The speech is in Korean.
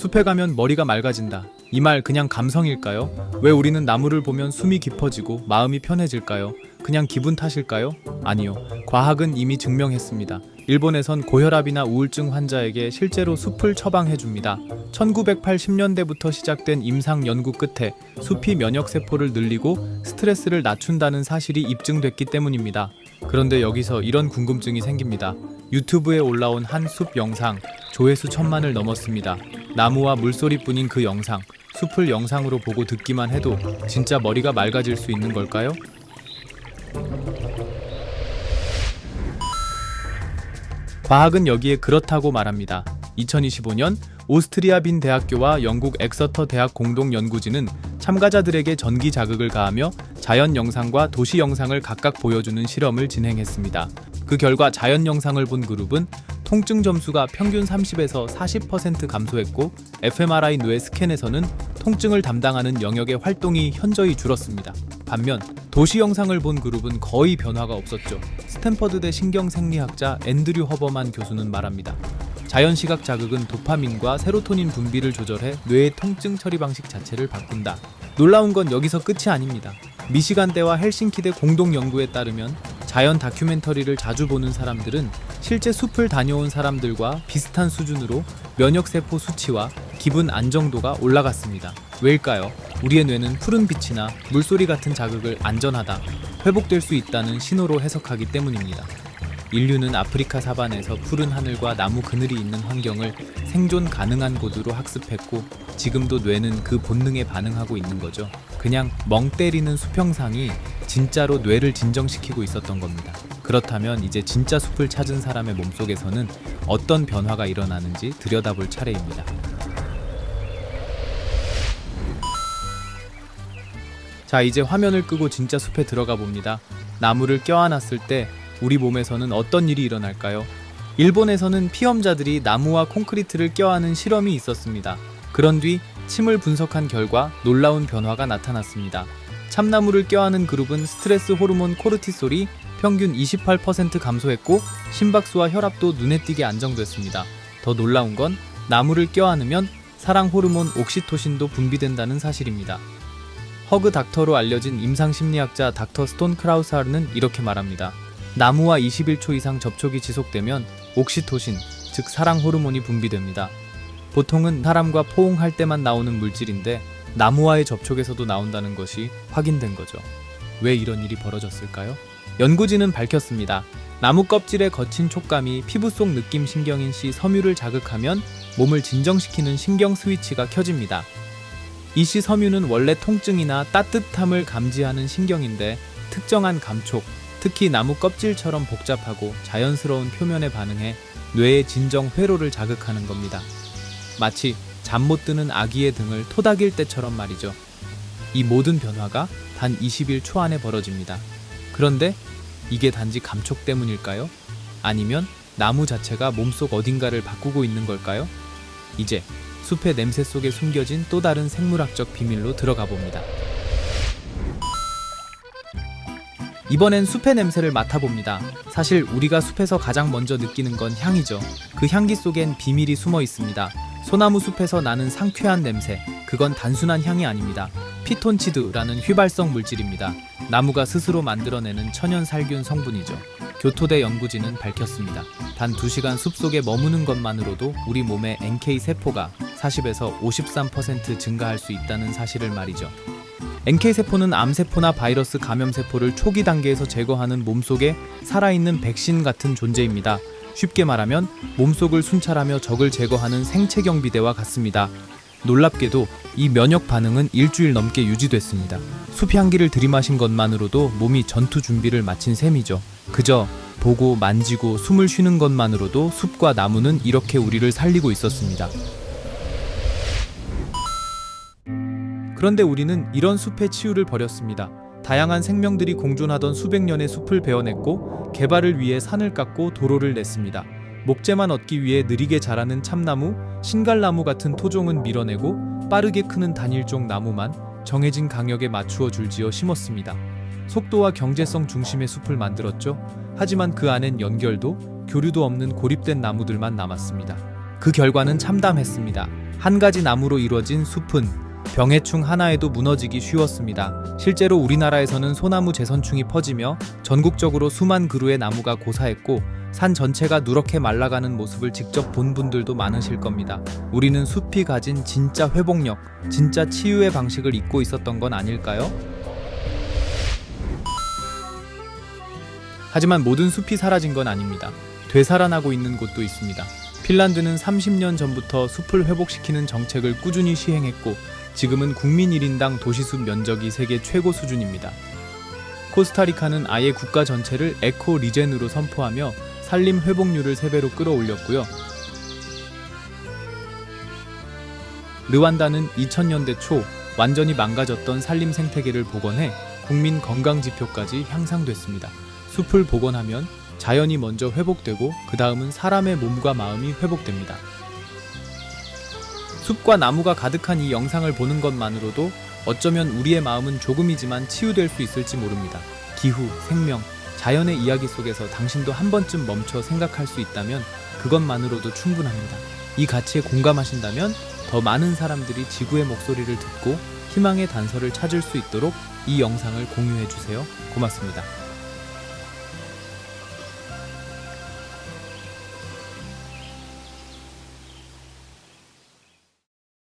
숲에 가면 머리가 맑아진다. 이 말 그냥 감성일까요? 왜 우리는 나무를 보면 숨이 깊어지고 마음이 편해질까요? 그냥 기분 탓일까요? 아니요. 과학은 이미 증명했습니다. 일본에선 고혈압이나 우울증 환자에게 실제로 숲을 처방해줍니다. 1980년대부터 시작된 임상 연구 끝에 숲이 면역세포를 늘리고 스트레스를 낮춘다는 사실이 입증됐기 때문입니다. 그런데 여기서 이런 궁금증이 생깁니다. 유튜브에 올라온 한 숲 영상, 조회수 1000만을 넘었습니다. 나무와 물소리뿐인 그 영상, 숲을 영상으로 보고 듣기만 해도 진짜 머리가 맑아질 수 있는 걸까요? 과학은 여기에 그렇다고 말합니다. 2025년 오스트리아 빈 대학교와 영국 엑서터 대학 공동 연구진은 참가자들에게 전기 자극을 가하며 자연 영상과 도시 영상을 각각 보여주는 실험을 진행했습니다. 그 결과 자연 영상을 본 그룹은 통증 점수가 평균 30에서 40% 감소했고 fMRI 뇌 스캔에서는 통증을 담당하는 영역의 활동이 현저히 줄었습니다. 반면 도시 영상을 본 그룹은 거의 변화가 없었죠. 스탠퍼드대 신경생리학자 앤드류 허버만 교수는 말합니다. 자연시각 자극은 도파민과 세로토닌 분비를 조절해 뇌의 통증 처리 방식 자체를 바꾼다. 놀라운 건 여기서 끝이 아닙니다. 미시간대와 헬싱키대 공동 연구에 따르면 자연 다큐멘터리를 자주 보는 사람들은 실제 숲을 다녀온 사람들과 비슷한 수준으로 면역세포 수치와 기분 안정도가 올라갔습니다. 왜일까요? 우리의 뇌는 푸른 빛이나 물소리 같은 자극을 안전하다, 회복될 수 있다는 신호로 해석하기 때문입니다. 인류는 아프리카 사반에서 푸른 하늘과 나무 그늘이 있는 환경을 생존 가능한 곳으로 학습했고 지금도 뇌는 그 본능에 반응하고 있는 거죠. 그냥 멍 때리는 수평상이 진짜로 뇌를 진정시키고 있었던 겁니다. 그렇다면 이제 진짜 숲을 찾은 사람의 몸속에서는 어떤 변화가 일어나는지 들여다볼 차례입니다. 자, 이제 화면을 끄고 진짜 숲에 들어가 봅니다. 나무를 껴안았을 때 우리 몸에서는 어떤 일이 일어날까요? 일본에서는 피험자들이 나무와 콘크리트를 껴안은 실험이 있었습니다. 그런 뒤 침을 분석한 결과 놀라운 변화가 나타났습니다. 참나무를 껴안은 그룹은 스트레스 호르몬 코르티솔이 평균 28% 감소했고 심박수와 혈압도 눈에 띄게 안정됐습니다. 더 놀라운 건 나무를 껴안으면 사랑 호르몬 옥시토신도 분비된다는 사실입니다. 허그 닥터로 알려진 임상심리학자 닥터 스톤 크라우스하르는 이렇게 말합니다. 나무와 21초 이상 접촉이 지속되면 옥시토신, 즉 사랑 호르몬이 분비됩니다. 보통은 사람과 포옹할 때만 나오는 물질인데 나무와의 접촉에서도 나온다는 것이 확인된 거죠. 왜 이런 일이 벌어졌을까요? 연구진은 밝혔습니다. 나무 껍질의 거친 촉감이 피부 속 느낌 신경인 시 섬유를 자극하면 몸을 진정시키는 신경 스위치가 켜집니다. 이 시 섬유는 원래 통증이나 따뜻함을 감지하는 신경인데 특정한 감촉, 특히 나무 껍질처럼 복잡하고 자연스러운 표면에 반응해 뇌의 진정 회로를 자극하는 겁니다. 마치 잠 못 드는 아기의 등을 토닥일 때처럼 말이죠. 이 모든 변화가 단 21초 안에 벌어집니다. 그런데 이게 단지 감촉 때문일까요? 아니면 나무 자체가 몸속 어딘가를 바꾸고 있는 걸까요? 이제 숲의 냄새 속에 숨겨진 또 다른 생물학적 비밀로 들어가 봅니다. 이번엔 숲의 냄새를 맡아봅니다. 사실 우리가 숲에서 가장 먼저 느끼는 건 향이죠. 그 향기 속엔 비밀이 숨어 있습니다. 소나무 숲에서 나는 상쾌한 냄새, 그건 단순한 향이 아닙니다. 피톤치드라는 휘발성 물질입니다. 나무가 스스로 만들어내는 천연 살균 성분이죠. 교토대 연구진은 밝혔습니다. 단 2시간 숲속에 머무는 것만으로도 우리 몸의 NK 세포가 40에서 53% 증가할 수 있다는 사실을 말이죠. NK세포는 암세포나 바이러스 감염세포를 초기 단계에서 제거하는 몸속에 살아있는 백신 같은 존재입니다. 쉽게 말하면 몸속을 순찰하며 적을 제거하는 생체경비대와 같습니다. 놀랍게도 이 면역 반응은 일주일 넘게 유지됐습니다. 숲 향기를 들이마신 것만으로도 몸이 전투 준비를 마친 셈이죠. 그저 보고 만지고 숨을 쉬는 것만으로도 숲과 나무는 이렇게 우리를 살리고 있었습니다. 그런데 우리는 이런 숲의 치유를 버렸습니다. 다양한 생명들이 공존하던 수백 년의 숲을 베어냈고 개발을 위해 산을 깎고 도로를 냈습니다. 목재만 얻기 위해 느리게 자라는 참나무, 신갈나무 같은 토종은 밀어내고 빠르게 크는 단일종 나무만 정해진 강역에 맞추어 줄지어 심었습니다. 속도와 경제성 중심의 숲을 만들었죠. 하지만 그 안엔 연결도, 교류도 없는 고립된 나무들만 남았습니다. 그 결과는 참담했습니다. 한 가지 나무로 이루어진 숲은 병해충 하나에도 무너지기 쉬웠습니다. 실제로 우리나라에서는 소나무 재선충이 퍼지며 전국적으로 수만 그루의 나무가 고사했고 산 전체가 누렇게 말라가는 모습을 직접 본 분들도 많으실 겁니다. 우리는 숲이 가진 진짜 회복력, 진짜 치유의 방식을 잊고 있었던 건 아닐까요? 하지만 모든 숲이 사라진 건 아닙니다. 되살아나고 있는 곳도 있습니다. 핀란드는 30년 전부터 숲을 회복시키는 정책을 꾸준히 시행했고 지금은 국민 1인당 도시숲 면적이 세계 최고 수준입니다. 코스타리카는 아예 국가 전체를 에코 리젠으로 선포하며 산림 회복률을 3배로 끌어올렸고요. 르완다는 2000년대 초 완전히 망가졌던 산림 생태계를 복원해 국민 건강 지표까지 향상됐습니다. 숲을 복원하면 자연이 먼저 회복되고 그 다음은 사람의 몸과 마음이 회복됩니다. 숲과 나무가 가득한 이 영상을 보는 것만으로도 어쩌면 우리의 마음은 조금이지만 치유될 수 있을지 모릅니다. 기후, 생명, 자연의 이야기 속에서 당신도 한 번쯤 멈춰 생각할 수 있다면 그것만으로도 충분합니다. 이 가치에 공감하신다면 더 많은 사람들이 지구의 목소리를 듣고 희망의 단서를 찾을 수 있도록 이 영상을 공유해주세요. 고맙습니다.